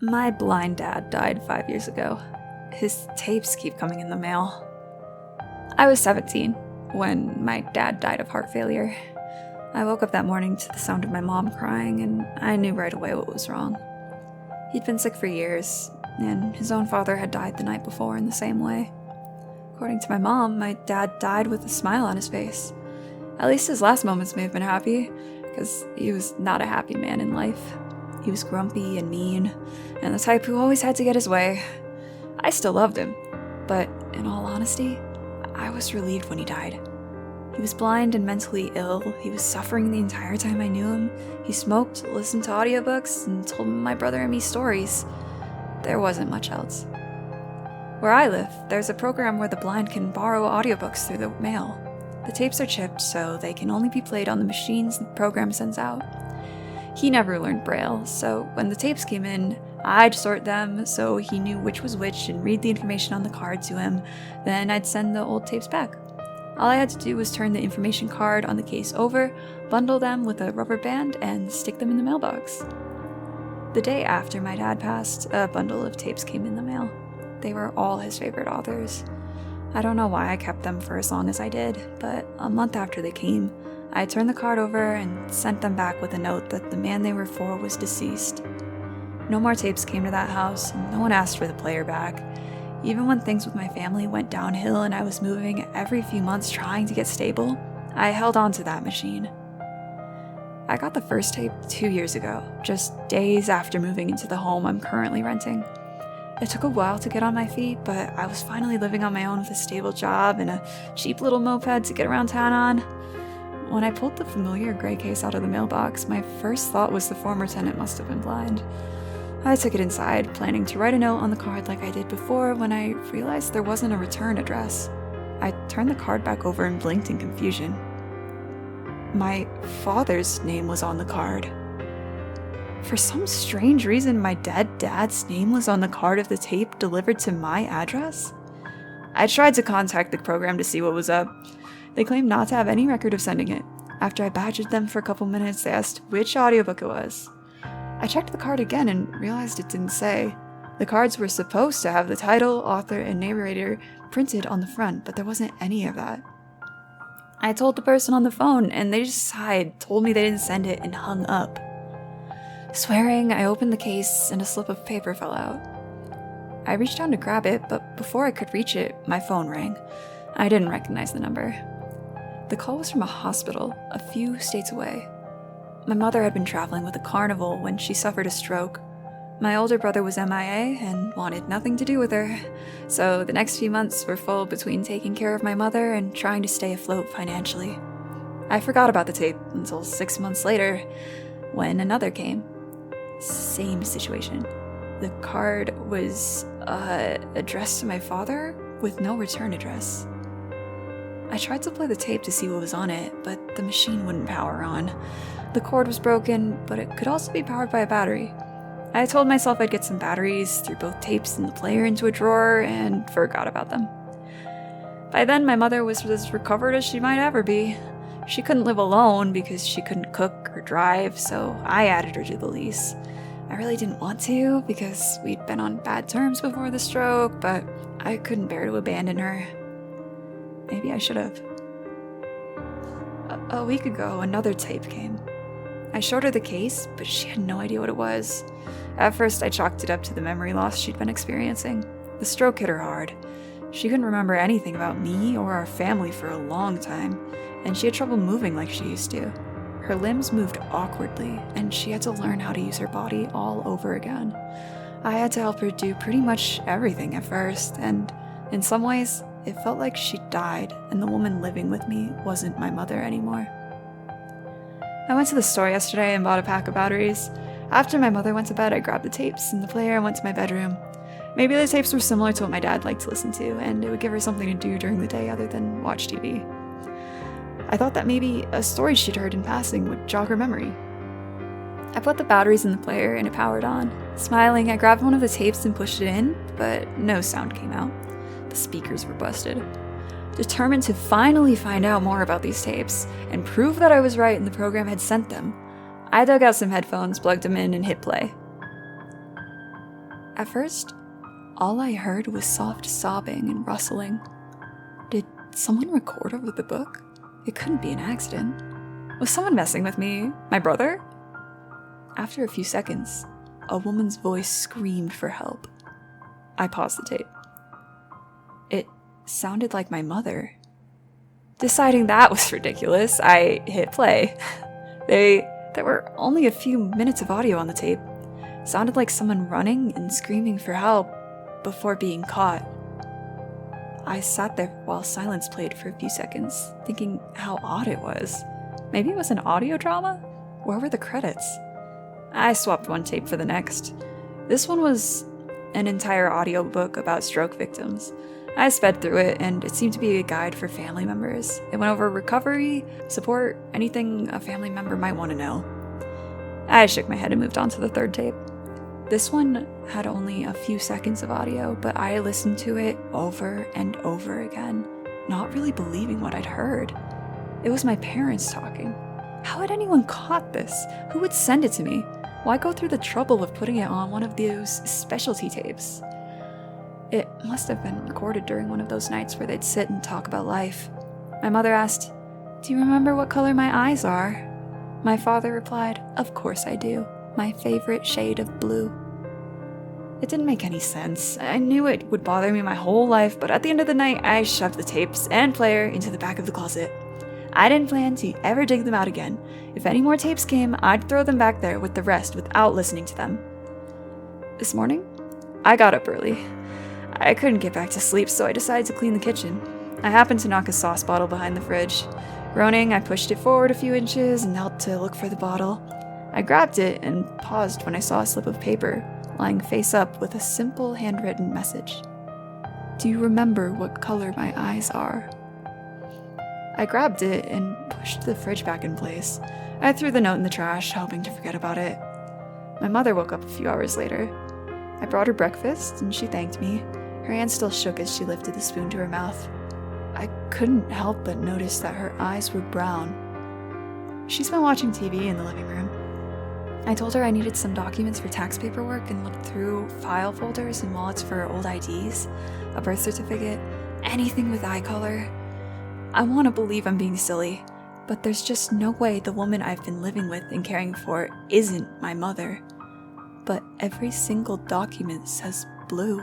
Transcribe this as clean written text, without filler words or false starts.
My blind dad died 5 years ago. His tapes keep coming in the mail. I was 17 when my dad died of heart failure. I woke up that morning to the sound of my mom crying, and I knew right away what was wrong. He'd been sick for years, and his own father had died the night before in the same way. According to my mom, my dad died with a smile on his face. At least his last moments may have been happy, because he was not a happy man in life. He was grumpy and mean, and the type who always had to get his way. I still loved him, but in all honesty, I was relieved when he died. He was blind and mentally ill. He was suffering the entire time I knew him. He smoked, listened to audiobooks, and told my brother and me stories. There wasn't much else. Where I live, there's a program where the blind can borrow audiobooks through the mail. The tapes are chipped, so they can only be played on the machines the program sends out. He never learned Braille, so when the tapes came in, I'd sort them so he knew which was which and read the information on the card to him. Then I'd send the old tapes back. All I had to do was turn the information card on the case over, bundle them with a rubber band, and stick them in the mailbox. The day after my dad passed, a bundle of tapes came in the mail. They were all his favorite authors. I don't know why I kept them for as long as I did, but a month after they came, I turned the card over and sent them back with a note that the man they were for was deceased. No more tapes came to that house, and no one asked for the player back. Even when things with my family went downhill and I was moving every few months trying to get stable, I held on to that machine. I got the first tape 2 years ago, just days after moving into the home I'm currently renting. It took a while to get on my feet, but I was finally living on my own with a stable job and a cheap little moped to get around town on. When I pulled the familiar gray case out of the mailbox, my first thought was the former tenant must have been blind. I took it inside, planning to write a note on the card like I did before, when I realized there wasn't a return address. I turned the card back over and blinked in confusion. My father's name was on the card. For some strange reason, my dead dad's name was on the card of the tape delivered to my address. I tried to contact the program to see what was up. They claimed not to have any record of sending it. After I badgered them for a couple minutes, they asked which audiobook it was. I checked the card again and realized it didn't say. The cards were supposed to have the title, author, and narrator printed on the front, but there wasn't any of that. I told the person on the phone, and they just sighed, told me they didn't send it, and hung up. Swearing, I opened the case, and a slip of paper fell out. I reached down to grab it, but before I could reach it, my phone rang. I didn't recognize the number. The call was from a hospital, a few states away. My mother had been traveling with a carnival when she suffered a stroke. My older brother was MIA and wanted nothing to do with her, so the next few months were full between taking care of my mother and trying to stay afloat financially. I forgot about the tape until 6 months later, when another came. Same situation. The card was addressed to my father with no return address. I tried to play the tape to see what was on it, but the machine wouldn't power on. The cord was broken, but it could also be powered by a battery. I told myself I'd get some batteries, threw both tapes and the player into a drawer, and forgot about them. By then, my mother was as recovered as she might ever be. She couldn't live alone because she couldn't cook or drive, so I added her to the lease. I really didn't want to because we'd been on bad terms before the stroke, but I couldn't bear to abandon her. Maybe I should have. A week ago, another tape came. I showed her the case, but she had no idea what it was. At first, I chalked it up to the memory loss she'd been experiencing. The stroke hit her hard. She couldn't remember anything about me or our family for a long time, and she had trouble moving like she used to. Her limbs moved awkwardly, and she had to learn how to use her body all over again. I had to help her do pretty much everything at first, and in some ways, it felt like she'd died, and the woman living with me wasn't my mother anymore. I went to the store yesterday and bought a pack of batteries. After my mother went to bed, I grabbed the tapes and the player and went to my bedroom. Maybe the tapes were similar to what my dad liked to listen to, and it would give her something to do during the day other than watch TV. I thought that maybe a story she'd heard in passing would jog her memory. I put the batteries in the player and it powered on. Smiling, I grabbed one of the tapes and pushed it in, but no sound came out. The speakers were busted. Determined to finally find out more about these tapes and prove that I was right and the program had sent them, I dug out some headphones, plugged them in, and hit play. At first, all I heard was soft sobbing and rustling. Did someone record over the book? It couldn't be an accident. Was someone messing with me? My brother? After a few seconds, a woman's voice screamed for help. I paused the tape. It sounded like my mother. Deciding that was ridiculous, I hit play. There were only a few minutes of audio on the tape. Sounded like someone running and screaming for help before being caught. I sat there while silence played for a few seconds, thinking how odd it was. Maybe it was an audio drama? Where were the credits? I swapped one tape for the next. This one was an entire audiobook about stroke victims. I sped through it, and it seemed to be a guide for family members. It went over recovery, support, anything a family member might want to know. I shook my head and moved on to the third tape. This one had only a few seconds of audio, but I listened to it over and over again, not really believing what I'd heard. It was my parents talking. How had anyone caught this? Who would send it to me? Why go through the trouble of putting it on one of those specialty tapes? It must have been recorded during one of those nights where they'd sit and talk about life. My mother asked, "Do you remember what color my eyes are?" My father replied, "Of course I do. My favorite shade of blue." It didn't make any sense. I knew it would bother me my whole life, but at the end of the night, I shoved the tapes and player into the back of the closet. I didn't plan to ever dig them out again. If any more tapes came, I'd throw them back there with the rest without listening to them. This morning, I got up early. I couldn't get back to sleep, so I decided to clean the kitchen. I happened to knock a sauce bottle behind the fridge. Groaning, I pushed it forward a few inches and knelt to look for the bottle. I grabbed it and paused when I saw a slip of paper lying face up with a simple handwritten message. "Do you remember what color my eyes are?" I grabbed it and pushed the fridge back in place. I threw the note in the trash, hoping to forget about it. My mother woke up a few hours later. I brought her breakfast, and she thanked me. Her hand still shook as she lifted the spoon to her mouth. I couldn't help but notice that her eyes were brown. She's been watching TV in the living room. I told her I needed some documents for tax paperwork and looked through file folders and wallets for old IDs, a birth certificate, anything with eye color. I want to believe I'm being silly, but there's just no way the woman I've been living with and caring for isn't my mother. But every single document says blue.